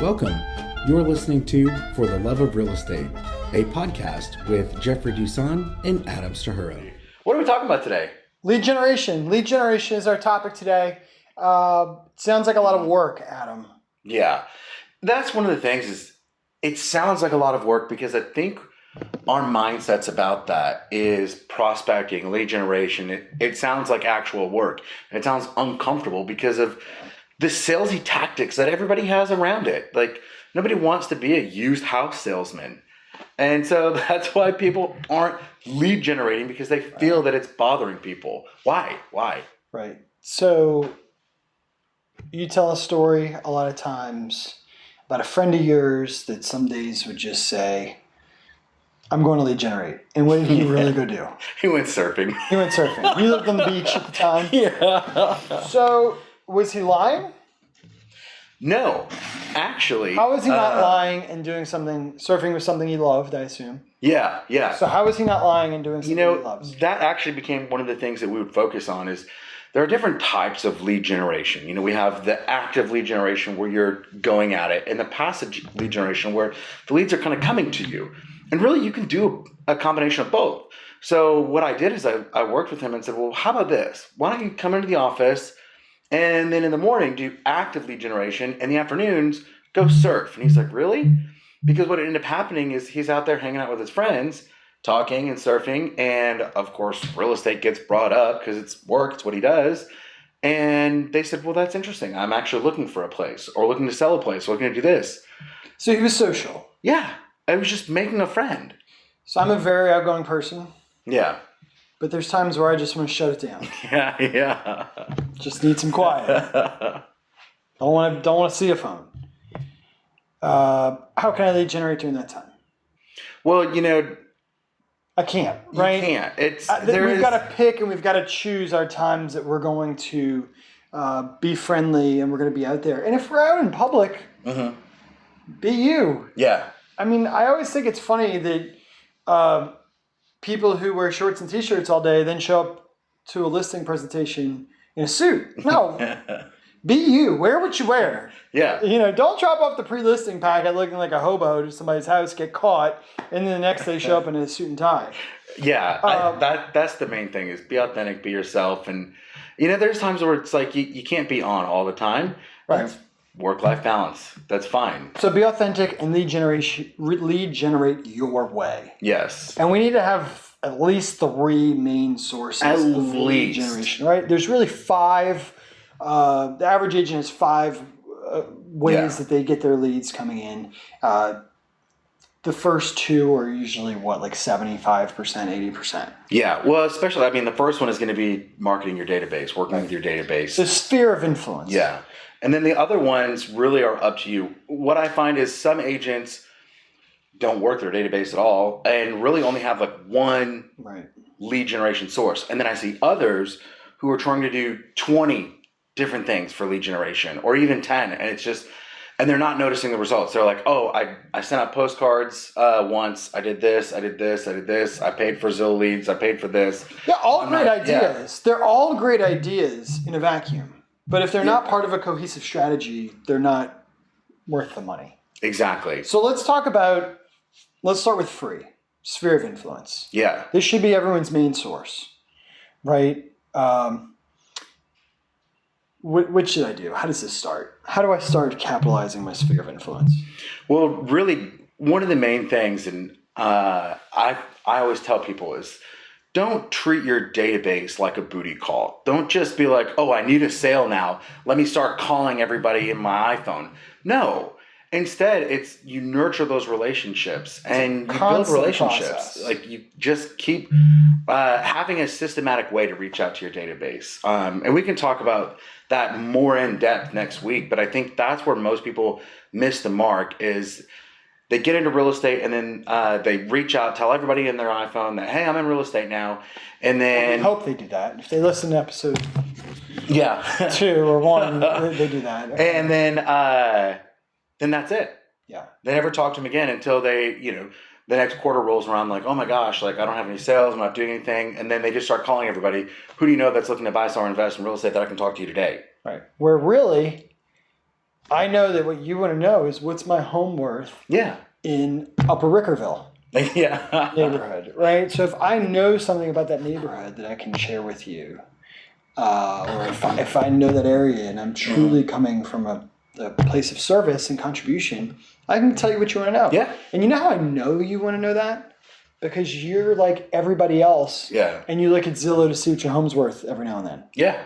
Welcome. You're listening to For the Love of Real Estate, a podcast with Jeffrey Dusan and Adam Stahuro. What are we talking about today? Lead generation. Lead generation is our topic today. Sounds like a lot of work, Adam. Yeah, that's one of the things is it sounds like a lot of work because I think our mindsets about that is prospecting, lead generation. It sounds like actual work. It sounds uncomfortable because of the salesy tactics that everybody has around it. Like nobody wants to be a used house salesman. And so that's why people aren't lead generating because they feel that it's bothering people. Why? Right. So you tell a story a lot of times about a friend of yours that some days would just say, I'm going to lead generate. And what did he really go do? He went surfing. He went surfing. You lived on the beach at the time. Yeah. So was he lying? No, actually. How was he not lying and doing something, surfing was something he loved, I assume? Yeah. So how was he not lying and doing something he loves? That actually became one of the things that we would focus on is there are different types of lead generation. We have the active lead generation where you're going at it and the passive lead generation where the leads are kind of coming to you. And really you can do a combination of both. So what I did is I worked with him and said, well, how about this? Why don't you come into the office and then in the morning do active lead generation, in the afternoons go surf. And he's like, really? Because what ended up happening is he's out there hanging out with his friends, talking and surfing. And of course, real estate gets brought up because it's work, it's what he does. And they said, well, that's interesting. I'm actually looking for a place or looking to sell a place, looking to do this. So he was social. Yeah. I was just making a friend. So I'm a very outgoing person. Yeah. But there's times where I just want to shut it down. Yeah. Just need some quiet. Don't want to see a phone. How can I lead generate during that time? Well, I can't. Right? You can't. We've got to pick and we've got to choose our times that we're going to be friendly and we're going to be out there. And if we're out in public, be you. Yeah. I mean, I always think it's funny that people who wear shorts and t-shirts all day then show up to a listing presentation in a suit. No, be you. Wear what you wear. Yeah. Don't drop off the pre-listing packet looking like a hobo to somebody's house, get caught, and then the next day show up in a suit and tie. Yeah, that's the main thing is be authentic, be yourself. And, there's times where it's like you can't be on all the time. Right. That's work-life balance. That's fine. So be authentic and lead generate your way. Yes. And we need to have at least 3 main sources of lead generation, right? There's really 5. The average agent has 5 ways that they get their leads coming in. The first 2 are usually like 75%, 80%. Yeah. Well, especially, the first one is going to be marketing your database, working with your database. The sphere of influence. Yeah. And then the other ones really are up to you. What I find is some agents don't work their database at all and really only have like one lead generation source. And then I see others who are trying to do 20 different things for lead generation or even 10. And it's just, and they're not noticing the results. They're like, oh, I sent out postcards once. I did this. I paid for Zillow leads. I paid for this. Yeah, all great ideas. Yeah. They're all great ideas in a vacuum. But if they're not part of a cohesive strategy, they're not worth the money. Exactly. So let's start with free, sphere of influence. Yeah. This should be everyone's main source, right? What should I do? How does this start? How do I start capitalizing my sphere of influence? Well, really, one of the main things, and I always tell people is, don't treat your database like a booty call. Don't just be like, oh, I need a sale now. Let me start calling everybody in my iPhone. No. Instead, it's you nurture those relationships and you build relationships. Process. Like you just keep having a systematic way to reach out to your database. And we can talk about that more in depth next week. But I think that's where most people miss the mark is they get into real estate and then they reach out, tell everybody in their iPhone that, hey, I'm in real estate now. And then... I hope they do that. If they listen to episode 2 or 1, they do that. And then that's it. Yeah. They never talk to them again until they, the next quarter rolls around like, oh my gosh, like I don't have any sales, I'm not doing anything. And then they just start calling everybody. Who do you know that's looking to buy, sell, or invest in real estate that I can talk to you today? Right. Where really I know that what you want to know is what's my home worth Yeah. in Upper Rickerville Yeah. neighborhood, right? So if I know something about that neighborhood that I can share with you, or if I know that area and I'm truly coming from a place of service and contribution, I can tell you what you want to know. Yeah. And you know how I know you want to know that? Because you're like everybody else. Yeah. And you look at Zillow to see what your home's worth every now and then. Yeah.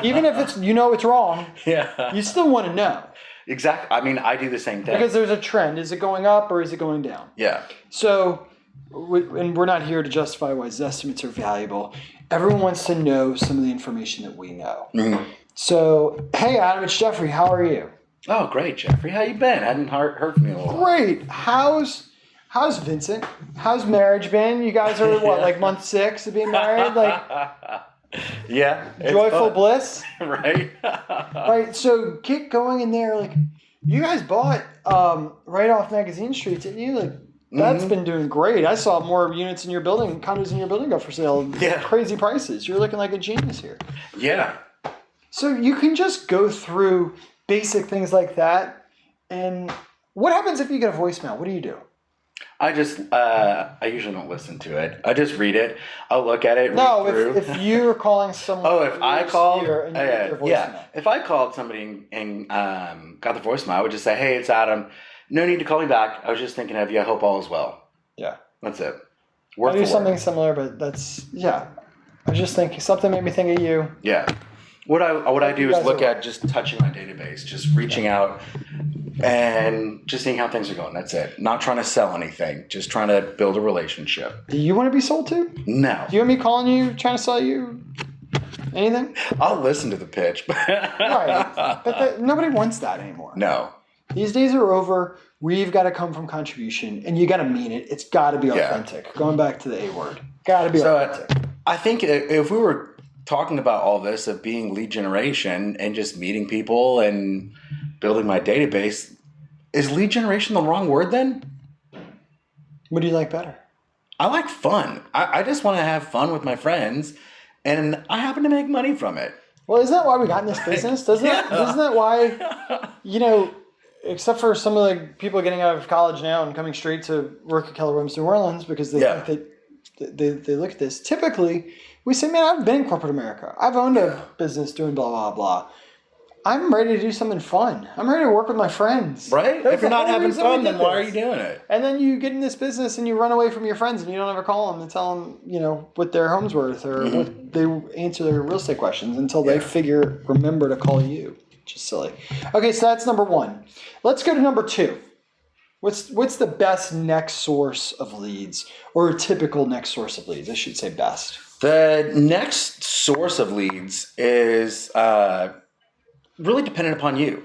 Even if it's wrong, Yeah. you still want to know. Exactly. I mean, I do the same thing. Because there's a trend. Is it going up or is it going down? Yeah. So, and we're not here to justify why estimates are valuable. Everyone wants to know some of the information that we know. Mm-hmm. So, hey, Adam, it's Jeffrey. How are you? Oh, great, Jeffrey. How you been? I hadn't heard from you in a while. Great. How's Vincent? How's marriage been? You guys are what, like month 6 of being married? Like, yeah. joyful bliss? Right. Right. So get going in there. Like, you guys bought right off Magazine Street, didn't you? Like, that's been doing great. I saw more units in your building, condos in your building go for sale. Yeah. Crazy prices. You're looking like a genius here. Yeah. So you can just go through basic things like that. And what happens if you get a voicemail? What do you do? I usually don't listen to it. I just read it. I'll look at it. No, read through. if you're calling someone. Oh, if I called, yeah. If I called somebody and got the voicemail, I would just say, "Hey, it's Adam. No need to call me back. I was just thinking of you. I hope all is well." Yeah, that's it. I do something similar, but that's I was just thinking something made me think of you. Yeah. What I do is look at just touching my database, just reaching out and just seeing how things are going. That's it. Not trying to sell anything, just trying to build a relationship. Do you want to be sold to? No. Do you want me calling you, trying to sell you anything? I'll listen to the pitch. Right. But nobody wants that anymore. No. These days are over. We've got to come from contribution, and you got to mean it. It's got to be authentic. Yeah. Going back to the A word. Got to be authentic. I think if we were talking about all this of being lead generation and just meeting people and building my database, is lead generation the wrong word then? What do you like better? I like fun. I just want to have fun with my friends, and I happen to make money from it. Well, isn't that why we got in this business? Isn't that why, except for some of the people getting out of college now and coming straight to work at Keller Williams New Orleans because they think that they look at this. Typically, we say, man, I've been in corporate America. I've owned a business doing blah, blah, blah. I'm ready to do something fun. I'm ready to work with my friends. Right? If you're not having fun, then why are you doing it? And then you get in this business and you run away from your friends and you don't ever call them and tell them, what their home's worth or what they answer their real estate questions until they remember to call you. Which is silly. Okay, so that's number 1. Let's go to number 2. What's the best next source of leads, or a typical next source of leads? I should say best. The next source of leads is really dependent upon you.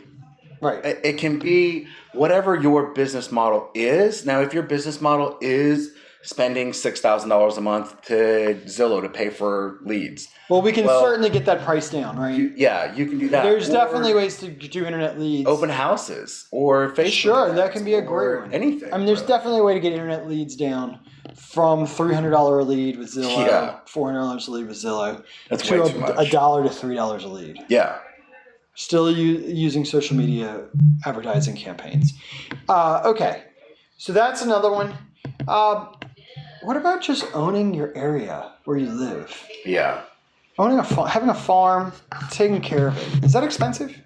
Right. It can be whatever your business model is. Now, if your business model is spending $6,000 a month to Zillow to pay for leads. Well, we can certainly get that price down, right? You can do that. There's definitely ways to do internet leads. Open houses or Facebook. Sure, that can be a great one. Anything. I mean, there's definitely a way to get internet leads down from $300 a lead with Zillow, $400 a lead with Zillow, That's to way too much. $1 to $3 a lead. Yeah. Still using social media advertising campaigns. Okay, so that's another one. What about just owning your area where you live? Yeah. Owning having a farm, taking care of it. Is that expensive?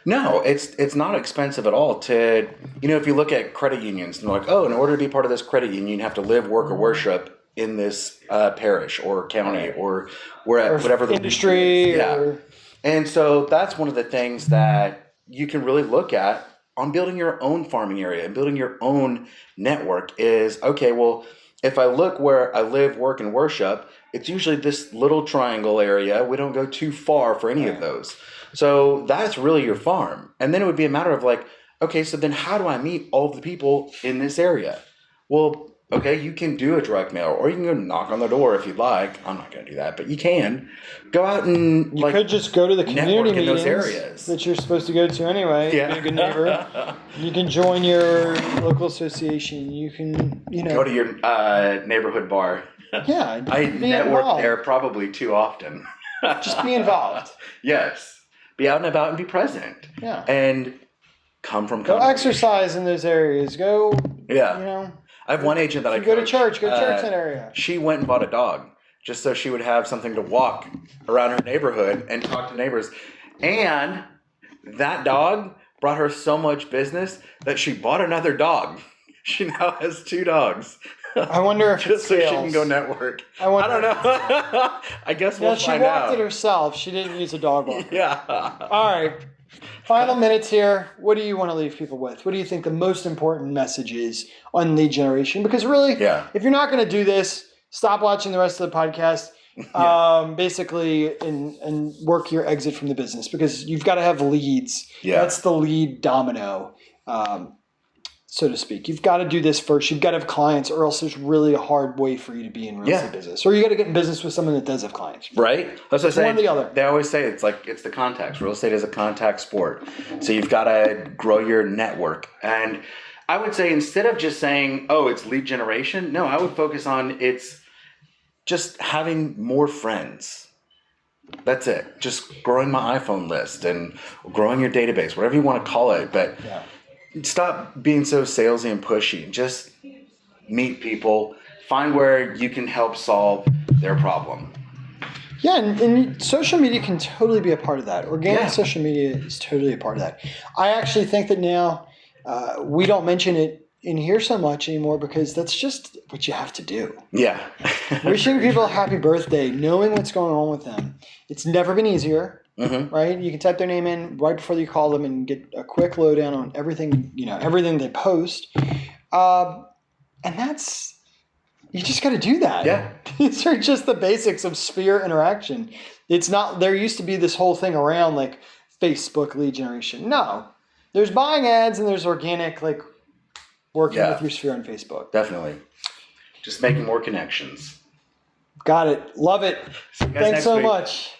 No, it's not expensive at all. If you look at credit unions, and they're like, oh, in order to be part of this credit union, you have to live, work, or worship in this parish or county or whatever the industry. Yeah. And so that's one of the things that you can really look at on building your own farming area and building your own network is, okay, well, if I look where I live, work, and worship, it's usually this little triangle area. We don't go too far for any of those. So that's really your farm. And then it would be a matter of like, okay, so then how do I meet all of the people in this area? Well, okay, you can do a direct mail, or you can go knock on the door if you'd like. I'm not going to do that, but you can go out and you could just go to the community meetings those areas that you're supposed to go to anyway. Yeah. Be a good neighbor. You can join your local association. You can, go to your neighborhood bar. Yeah, I network there probably too often. Just be involved. Yes, be out and about and be present. Yeah, and come from Go companies. exercise in those areas. Go, Yeah. you know. I have one agent that I Go to coach, church. Go to church in that area. She went and bought a dog just so she would have something to walk around her neighborhood and talk to neighbors. And that dog brought her so much business that she bought another dog. She now has 2 dogs. I wonder if just so it she can go network. I don't know. I guess we'll she find walked out. it herself. She didn't use a dog walker. Yeah. All right. Final minutes here. What do you want to leave people with? What do you think the most important message is on lead generation? Because really, if you're not going to do this, stop watching the rest of the podcast. Basically, and work your exit from the business, because you've got to have leads. That's the lead domino, so to speak. You've got to do this first. You've got to have clients, or else there's really a hard way for you to be in real estate business. Or you got to get in business with someone that does have clients. Right? That's what I say. One or the other. They always say it's the contacts. Real estate is a contact sport. So you've got to grow your network. And I would say, instead of just saying, oh, it's lead generation, no, I would focus on it's just having more friends. That's it. Just growing my iPhone list and growing your database, whatever you want to call it. But stop being so salesy and pushy. Just meet people. Find where you can help solve their problem. Yeah, and social media can totally be a part of that. Organic social media is totally a part of that. I actually think that now we don't mention it in here so much anymore, because that's just what you have to do. Yeah. Wishing people a happy birthday, knowing what's going on with them. It's never been easier, right? You can type their name in right before you call them and get a quick lowdown on everything, everything they post. And that's, you just got to do that. Yeah. These are just the basics of sphere interaction. It's not, there used to be this whole thing around like Facebook lead generation. No, there's buying ads and there's organic, like, working with your sphere on Facebook. Definitely. Just making more connections. Got it. Love it. Thanks so much.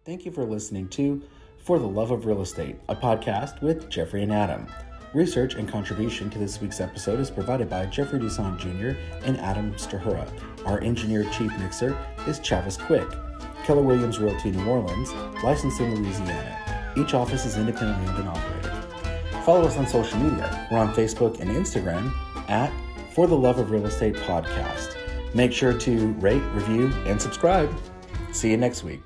Thank you for listening to For the Love of Real Estate, a podcast with Jeffrey and Adam. Research and contribution to this week's episode is provided by Jeffrey Dusan Jr. and Adam Stahura. Our engineer chief mixer is Chavis Quick. Keller Williams Realty New Orleans, licensed in Louisiana. Each office is independently owned and operated. Follow us on social media. We're on Facebook and Instagram at For the Love of Real Estate Podcast. Make sure to rate, review, and subscribe. See you next week.